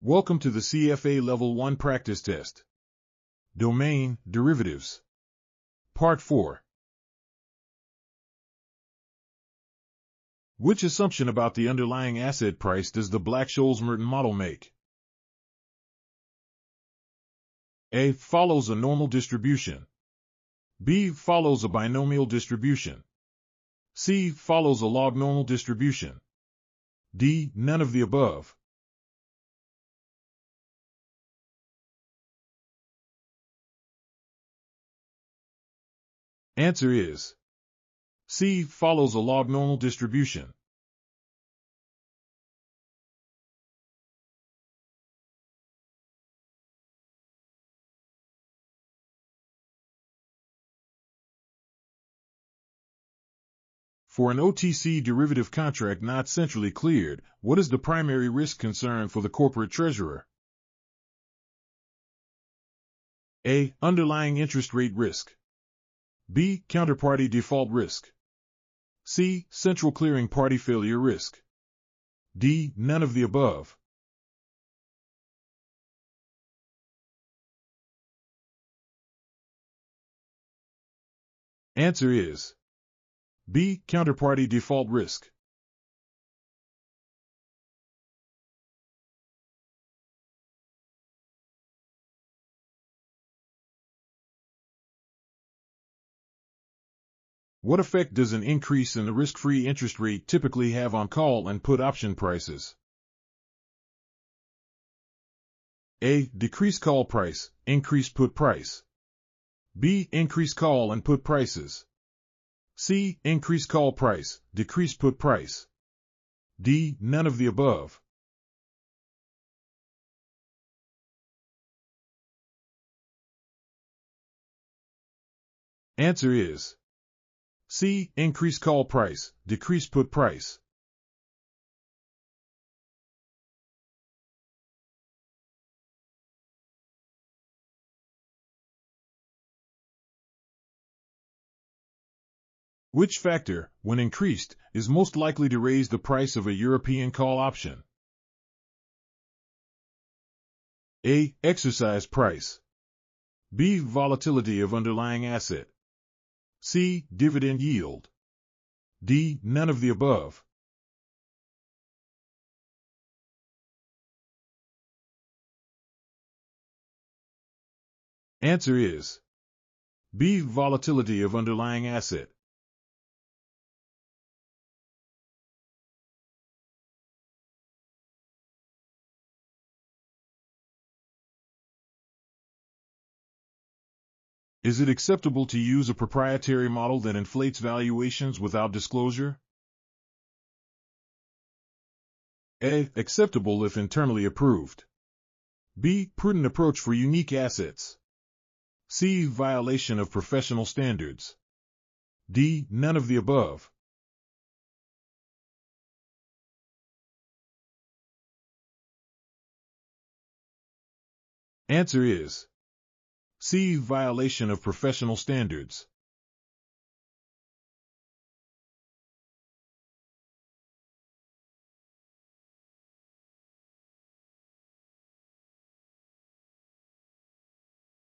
Welcome to the CFA Level 1 practice test. Domain, Derivatives. Part 4. Which assumption about the underlying asset price does the Black-Scholes-Merton model make? A. Follows a normal distribution. B. Follows a binomial distribution. C. Follows a log-normal distribution. D. None of the above. Answer is C. Follows a log-normal distribution. For an OTC derivative contract not centrally cleared, what is the primary risk concern for the corporate treasurer? A. Underlying interest rate risk. B. Counterparty default risk. C. Central clearing party failure risk. D. None of the above. Answer is B. Counterparty default risk. What effect does an increase in the risk-free interest rate typically have on call and put option prices? A. Decrease call price, increase put price. B. Increase call and put prices. C. Increase call price, decrease put price. D. None of the above. Answer is C. Increase call price, decrease put price. Which factor, when increased, is most likely to raise the price of a European call option? A. Exercise price. B. Volatility of underlying asset. C. Dividend yield. D. None of the above. Answer is B. Volatility of underlying asset. Is it acceptable to use a proprietary model that inflates valuations without disclosure? A. Acceptable if internally approved. B. Prudent approach for unique assets. C. Violation of professional standards. D. None of the above. Answer is C. Violation of professional standards.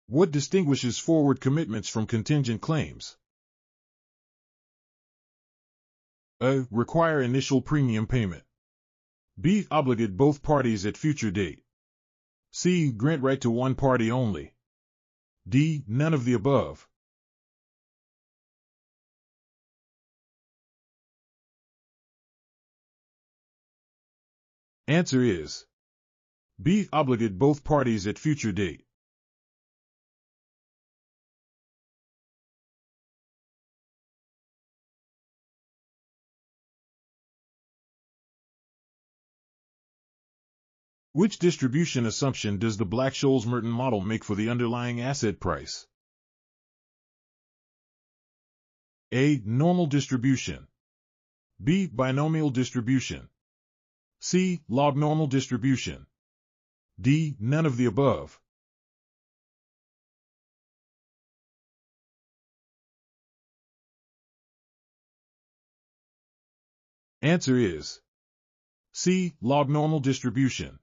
What distinguishes forward commitments from contingent claims? A. Require initial premium payment. B. Obligate both parties at future date. C. Grant right to one party only. D. None of the above. Answer is B. Obligate both parties at future date. Which distribution assumption does the Black-Scholes-Merton model make for the underlying asset price? A. Normal distribution. B. Binomial distribution. C. Log-normal distribution. D. None of the above. Answer is C. Log-normal distribution.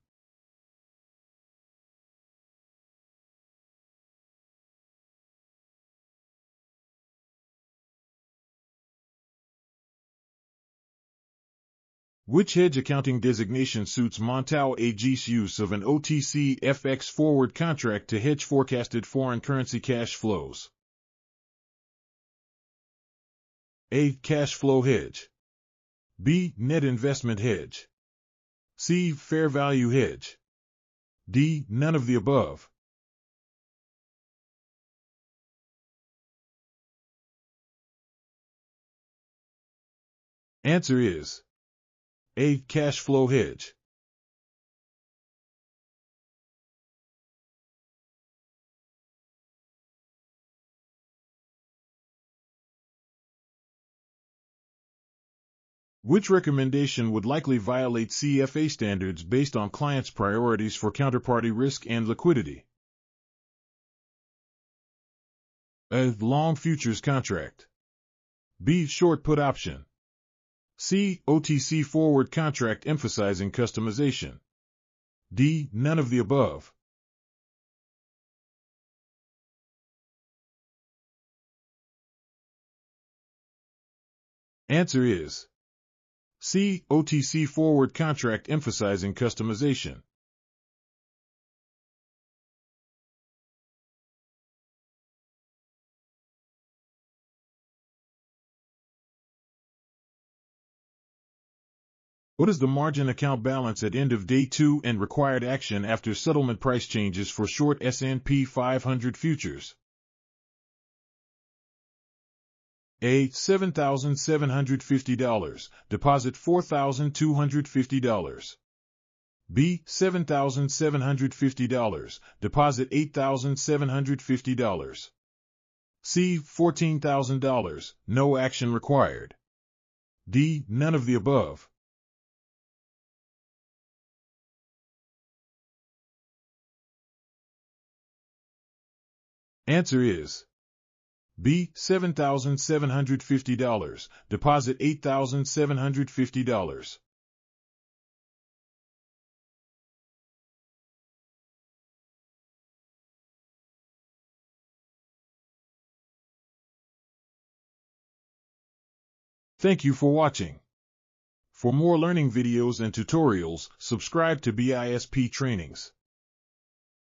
Which hedge accounting designation suits Montal AG's use of an OTC FX forward contract to hedge forecasted foreign currency cash flows? A. Cash flow hedge. B. Net investment hedge. C. Fair value hedge. D. None of the above. Answer is A. Cash flow hedge. Which recommendation would likely violate CFA standards based on clients' priorities for counterparty risk and liquidity? A. Long futures contract. B. Short put option. C. OTC forward contract emphasizing customization. D. None of the above. Answer is C. OTC forward contract emphasizing customization. What is the margin account balance at end of day 2 and required action after settlement price changes for short S&P 500 futures? A. $7,750, deposit $4,250. B. $7,750, deposit $8,750. C. $14,000, no action required. D. None of the above. Answer is B. $7,750, deposit $8,750. Thank you for watching. For more learning videos and tutorials, subscribe to BISP Trainings.